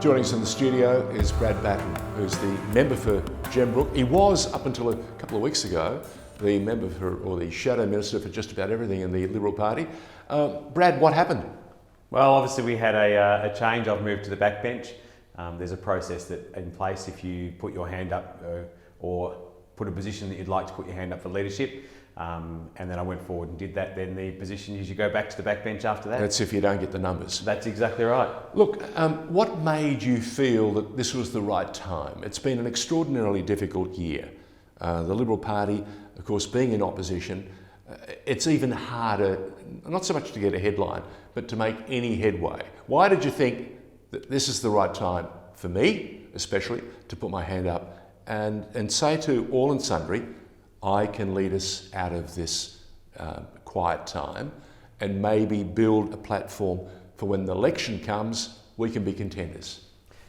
Joining us in the studio is Brad Battin, who's the member for Gembrook. He was, up until a couple of weeks ago, the member for, or the shadow minister for just about everything in the Liberal Party. Brad, what happened? Well, obviously we had a change. I've moved to the backbench. There's a process that in place if you put your hand up or put a position that you'd like to put your hand up for leadership. And then I went forward and did that. Then the position is you go back to the backbench after that. That's if you don't get the numbers. That's exactly right. Look, what made you feel that this was the right time? It's been an extraordinarily difficult year. The Liberal Party, of course, being in opposition, it's even harder, not so much to get a headline, but to make any headway. Why did you think that this is the right time for me, especially, to put my hand up and say to all and sundry, I can lead us out of this quiet time and maybe build a platform for when the election comes, we can be contenders?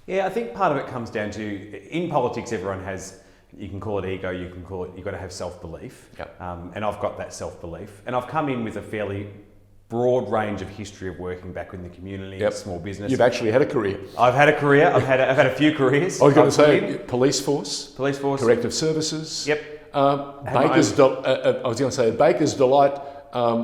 Yeah, I think part of it comes down to, in politics, everyone has, you can call it ego, you can call it, you've got to have self-belief. Yep. And I've got that self-belief. And I've come in with a fairly broad range of history of working back in the community, Yep. small business. You've actually had a career. I've had a career. I've had a few careers. I was going to say police force, corrective services. Yep. I was going to say a Baker's Delight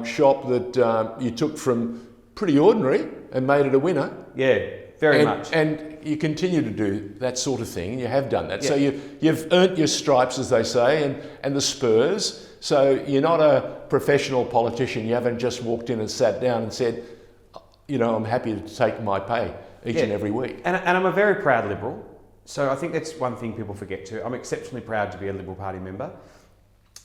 shop that you took from pretty ordinary and made it a winner. Yeah, very much. And you continue to do that sort of thing. You have done that. Yeah. So you've earned your stripes, as they say, and the spurs. So you're not a professional politician. You haven't just walked in and sat down and said, you know, I'm happy to take my pay each and every week. And I'm a very proud Liberal. So I think that's one thing people forget too. I'm exceptionally proud to be a Liberal Party member.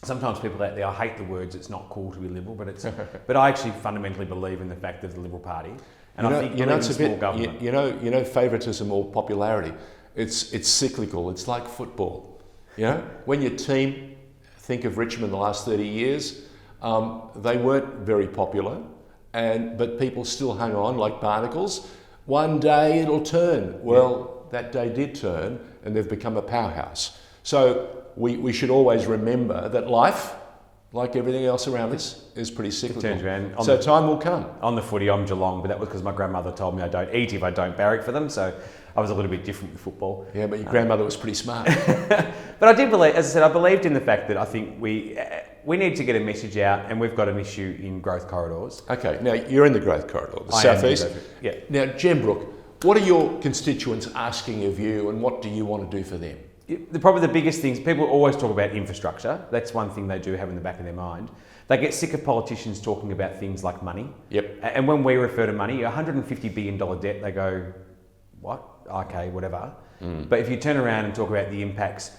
Sometimes people out there, I hate the words, it's not cool to be Liberal, but I actually fundamentally believe in the fact of the Liberal Party. And I think it's a small bit, government. you know, favouritism or popularity, it's cyclical. It's like football. You know, when your team, think of Richmond the last 30 years, they weren't very popular, but people still hung on like barnacles. One day it'll turn. Well, that day did turn, and they've become a powerhouse. So we should always remember that life, like everything else around us, is pretty cyclical. It turns around. So time will come. On the footy, I'm Geelong, but that was because my grandmother told me I don't eat if I don't barrack for them. So I was a little bit different with football. Yeah, but your grandmother was pretty smart. But I did believe, as I said, I believed in the fact that I think we need to get a message out, and we've got an issue in growth corridors. Okay, now you're in the growth corridor, the I am in the southeast. growth- yeah. Now, Gembrook, what are your constituents asking of you, and what do you want to do for them? Probably the biggest things, people always talk about infrastructure. That's one thing they do have in the back of their mind. They get sick of politicians talking about things like money. Yep. And when we refer to money, $150 billion debt, they go, what? Okay, whatever. But if you turn around and talk about the impacts,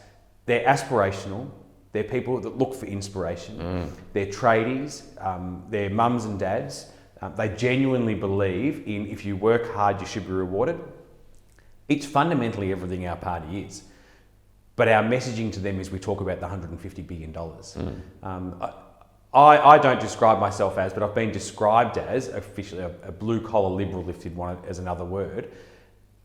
they're aspirational. They're people that look for inspiration. They're tradies. They're mums and dads. They genuinely believe in if you work hard, you should be rewarded. It's fundamentally everything our party is. But our messaging to them is we talk about the $150 billion. I don't describe myself as, but I've been described as officially a blue-collar Liberal, if you'd want it as another word.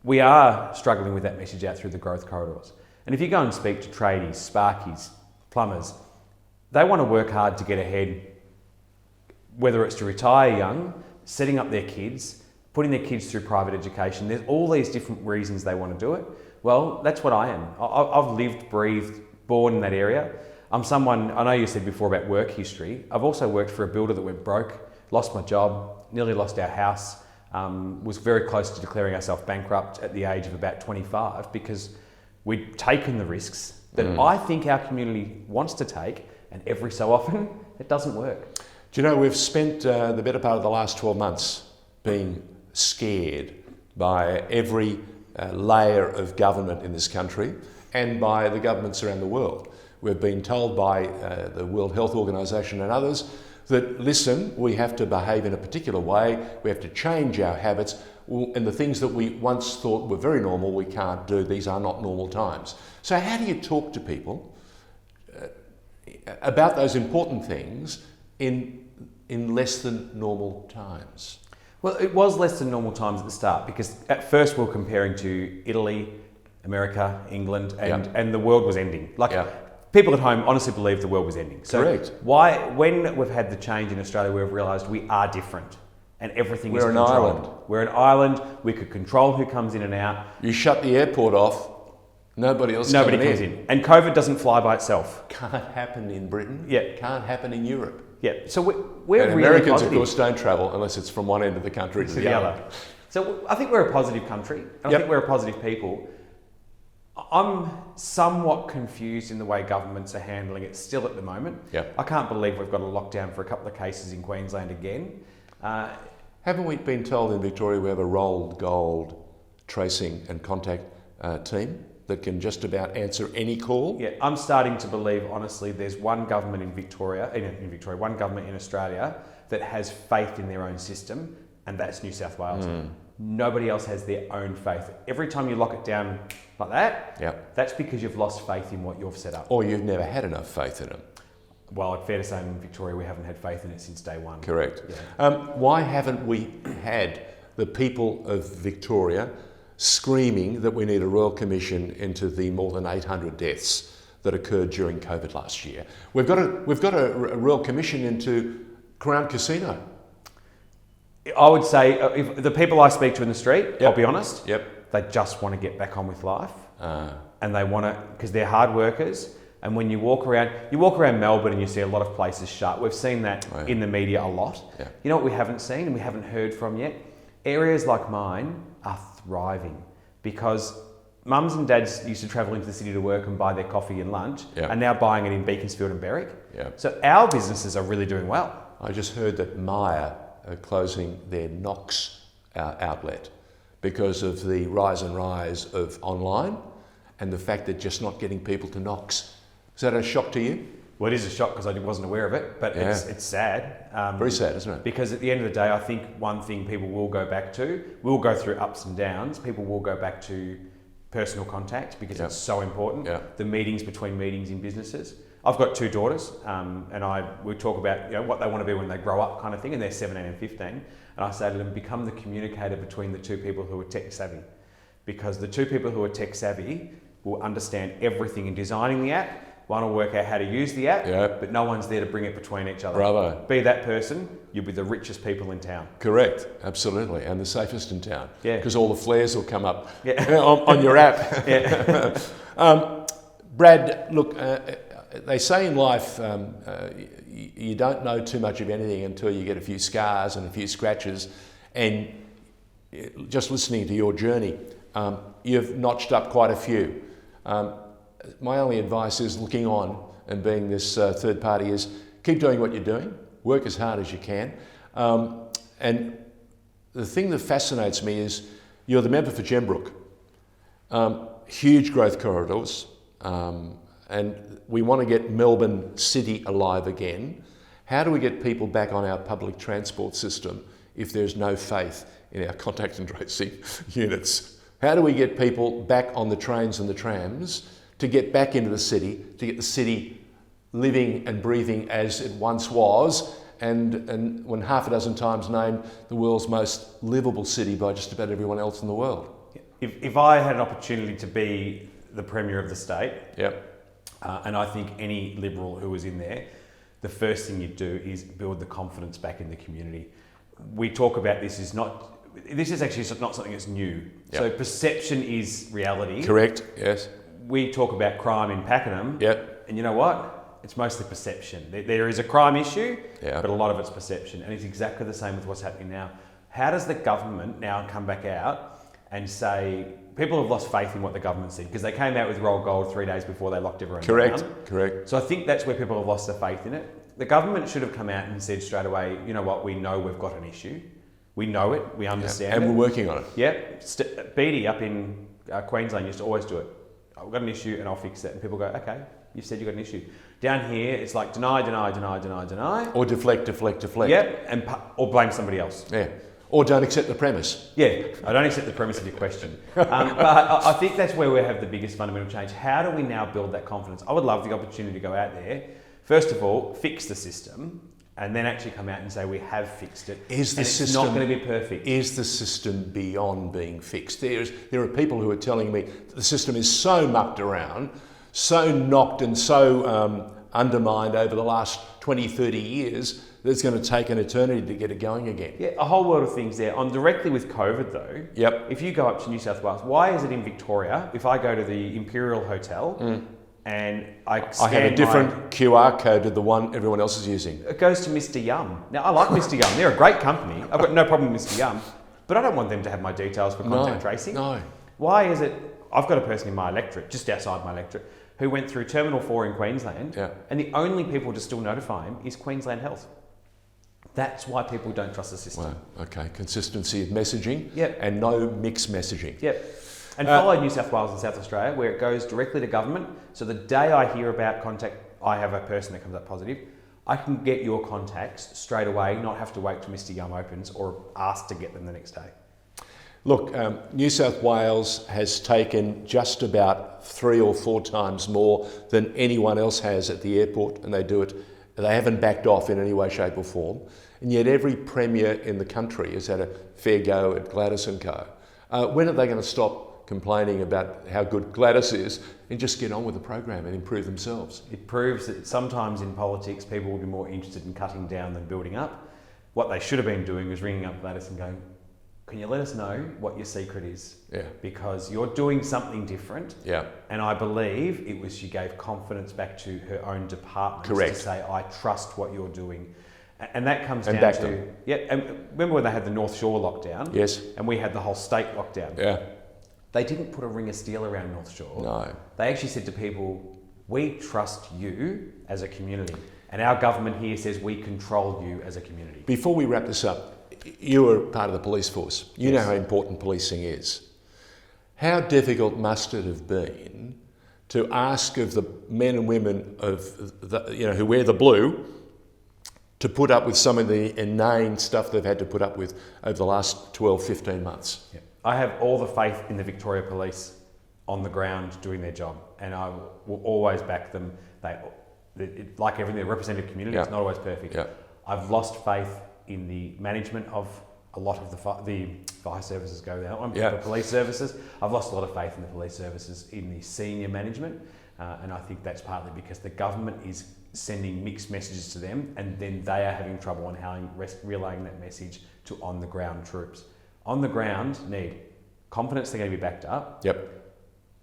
We are struggling with that message out through the growth corridors. And if you go and speak to tradies, sparkies, plumbers, they want to work hard to get ahead, whether it's to retire young, setting up their kids, putting their kids through private education. There's all these different reasons they want to do it. Well, that's what I am. I've lived, breathed, born in that area. I'm someone, I know you said before about work history. I've also worked for a builder that went broke, lost my job, nearly lost our house, was very close to declaring ourselves bankrupt at the age of about 25 because we'd taken the risks that I think our community wants to take, and every so often it doesn't work. Do you know, we've spent the better part of the last 12 months being scared by every layer of government in this country and by the governments around the world. We've been told by the World Health Organization and others that, listen, we have to behave in a particular way, we have to change our habits, and the things that we once thought were very normal, we can't do. These are not normal times. So how do you talk to people about those important things in less than normal times? Well, it was less than normal times at the start because at first we were comparing to Italy, America, England, and the world was ending. People at home honestly believed the world was ending. So Correct. when we've had the change in Australia, we've realised we are different. and everything We're is an controlled. island. We're an island. We could control who comes in and out. You shut the airport off, nobody else Nobody coming comes in. And COVID doesn't fly by itself. Can't happen in Britain. Yeah. Can't happen in Europe. Yeah, so we're And really Americans, positive. of course, don't travel unless it's from one end of the country to the other. So I think we're a positive country. And I Yep. think we're a positive people. I'm somewhat confused in the way governments are handling it still at the moment. Yep. I can't believe we've got a lockdown for a couple of cases in Queensland again. Haven't we been told in Victoria we have a rolled gold tracing and contact team that can just about answer any call? Yeah, I'm starting to believe, honestly, there's one government in Victoria, one government in Australia that has faith in their own system, and that's New South Wales. Nobody else has their own faith. Every time you lock it down like that, Yep. that's because you've lost faith in what you've set up. Or you've never had enough faith in them. Well, it's fair to say in Victoria we haven't had faith in it since day one. Correct. Yeah. Why haven't we had the people of Victoria screaming that we need a royal commission into the more than 800 deaths that occurred during COVID last year? We've got a royal commission into Crown Casino. I would say if the people I speak to in the street, I'll be honest, Yep. they just want to get back on with life. And they want to, because they're hard workers. And when you walk around Melbourne and you see a lot of places shut. We've seen that in the media a lot. Yeah. You know what we haven't seen and we haven't heard from yet? Areas like mine are thriving because mums and dads used to travel into the city to work and buy their coffee and lunch, Yeah. are now buying it in Beaconsfield and Berwick. Yeah. So our businesses are really doing well. I just heard that Myer are closing their Knox outlet because of the rise of online and the fact that just not getting people to Knox. Is that a shock to you? Well, it is a shock because I wasn't aware of it, but it's sad. Very sad, isn't it? Because at the end of the day, I think one thing people will go back to, we'll go through ups and downs, people will go back to personal contact because it's so important. Yeah. The meetings between meetings in businesses. I've got two daughters and we talk about what they want to be when they grow up kind of thing, and they're 17 and 15. And I say to them, become the communicator between the two people who are tech savvy. Because the two people who are tech savvy will understand everything in designing the app. One will work out how to use the app, but no one's there to bring it between each other. Bravo. Be that person, you'll be the richest people in town. Correct, absolutely, and the safest in town. Yeah. Because all the flares will come up on your app. Yeah. Brad, look, they say in life you don't know too much of anything until you get a few scars and a few scratches, and just listening to your journey, you've notched up quite a few. My only advice is looking on and being this third party is keep doing what you're doing, work as hard as you can. And the thing that fascinates me is you're the member for Gembrook. Huge growth corridors, and we want to get Melbourne City alive again. How do we get people back on our public transport system if there's no faith in our contact and tracing units? How do we get people back on the trains and the trams to get back into the city, to get the city living and breathing as it once was, and when half a dozen times named the world's most livable city by just about everyone else in the world? If I had an opportunity to be the Premier of the state, Yep. And I think any Liberal who was in there, the first thing you'd do is build the confidence back in the community. We talk about this is actually not something that's new. Yep. So perception is reality. Correct, yes. We talk about crime in Pakenham, Yep. and you know what? It's mostly perception. There is a crime issue, Yeah. but a lot of it's perception, and it's exactly the same with what's happening now. How does the government now come back out and say people have lost faith in what the government said because they came out with roll gold 3 days before they locked everyone down? Correct. So I think that's where people have lost their faith in it. The government should have come out and said straight away, you know what, we know we've got an issue. We know it, we understand And it. we're working on it. Yep. Beatty up in Queensland used to always do it. I've got an issue and I'll fix it. And people go, okay, you said you've got an issue. Down here, it's like deny. Or deflect. Yep, or blame somebody else. Yeah. Or don't accept the premise. Yeah, I don't accept the premise of your question. But I think that's where we have the biggest fundamental change. How do we now build that confidence? I would love the opportunity to go out there, first of all, fix the system, and then actually come out and say we have fixed it. It's not going to be perfect. Is the system beyond being fixed? There are people who are telling me that the system is so mucked around, so knocked and so undermined over the last 20, 30 years it's going to take an eternity to get it going again. Yeah, a whole world of things there. On directly with COVID though, Yep. if you go up to New South Wales, why is it in Victoria, if I go to the Imperial Hotel and I scan I have a different QR code to the one everyone else is using. it goes to Mr. Yum. Now, I like Mr. Yum. They're a great company. I've got no problem with Mr. Yum, but I don't want them to have my details for contact tracing. No. Why is it, I've got a person in my electorate, just outside my electorate, who went through Terminal 4 in Queensland, and the only people to still notify him is Queensland Health. That's why people don't trust the system. Wow. Okay. Consistency of messaging. Yep. And no mixed messaging. Yep. And follow New South Wales and South Australia, where it goes directly to government. So the day I hear about contact, I have a person that comes up positive, I can get your contacts straight away, not have to wait till Mr. Yum opens or ask to get them the next day. Look, New South Wales has taken just about 3 or 4 times more than anyone else has at the airport, and they do it. They haven't backed off in any way, shape or form. And yet every premier in the country has had a fair go at Gladys and co. When are they going to stop complaining about how good Gladys is and just get on with the program and improve themselves? It proves that sometimes in politics people will be more interested in cutting down than building up. What they should have been doing was ringing up Gladys and going, can you let us know what your secret is? Yeah. Because you're doing something different. Yeah. And I believe it was she gave confidence back to her own departments Correct. to say, I trust what you're doing. And that comes And down back to... them. Yeah, and remember when they had the North Shore lockdown? Yes. And we had the whole state lockdown? Yeah. They didn't put a ring of steel around North Shore. No. They actually said to people, we trust you as a community. And our government here says we control you as a community. Before we wrap this up, you were part of the police force. You Yes. know how important policing is. How difficult must it have been to ask of the men and women of who wear the blue to put up with some of the inane stuff they've had to put up with over the last 12, 15 months? Yeah. I have all the faith in the Victoria Police on the ground doing their job, and I will always back them. Like everything, they're a representative community. It's not always perfect. Yeah. I've lost faith in the management of a lot of the fire services go that one, Yeah. the police services. I've lost a lot of faith in the police services in the senior management, and I think that's partly because the government is sending mixed messages to them, and then they are having trouble on how relaying that message to on the ground troops. On the ground need confidence they're going to be backed up,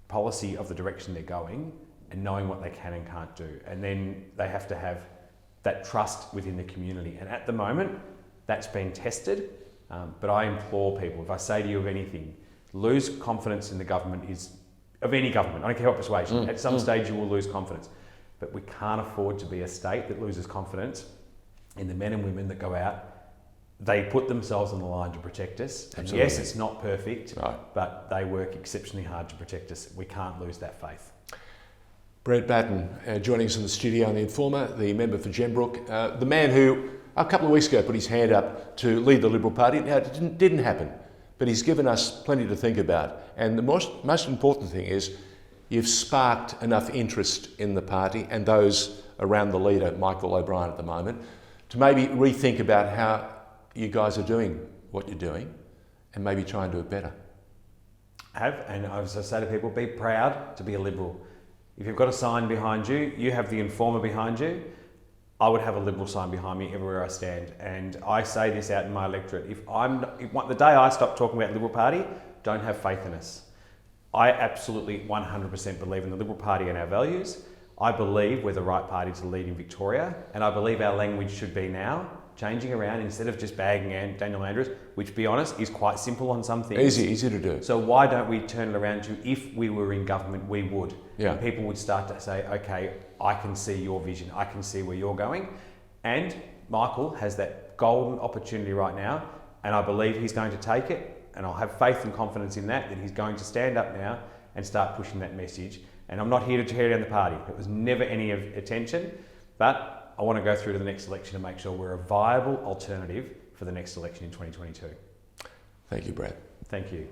policy of the direction they're going, and knowing what they can and can't do. And then they have to have that trust within the community. And at the moment, that's been tested. But I implore people, if I say to you of anything, lose confidence in the government of any government. I don't care what persuasion. At some stage, you will lose confidence. But we can't afford to be a state that loses confidence in the men and women that go out. They put themselves on the line to protect us. And yes, it's not perfect, but they work exceptionally hard to protect us. We can't lose that faith. Brad Battin joining us in the studio on TheInformer, the member for Gembrook, the man who a couple of weeks ago put his hand up to lead the Liberal Party. Now, it didn't happen, but he's given us plenty to think about. And the most important thing is you've sparked enough interest in the party and those around the leader, Michael O'Brien at the moment, to maybe rethink about how you guys are doing what you're doing and maybe try and do it better. And as I say to people, be proud to be a Liberal. If you've got a sign behind you, you have TheInformer behind you, I would have a Liberal sign behind me everywhere I stand. And I say this out in my electorate, the day I stop talking about the Liberal Party, don't have faith in us. I absolutely 100% believe in the Liberal Party and our values. I believe we're the right party to lead in Victoria, and I believe our language should be now changing around instead of just bagging Daniel Andrews, which, to be honest, is quite simple on some things. Easy to do. So why don't we turn it around to, if we were in government, we would. Yeah. And people would start to say, okay, I can see your vision. I can see where you're going. And Michael has that golden opportunity right now, and I believe he's going to take it, and I'll have faith and confidence in that he's going to stand up now and start pushing that message. And I'm not here to tear down the party. It was never any attention, but I want to go through to the next election and make sure we're a viable alternative for the next election in 2022. Thank you, Brad. Thank you.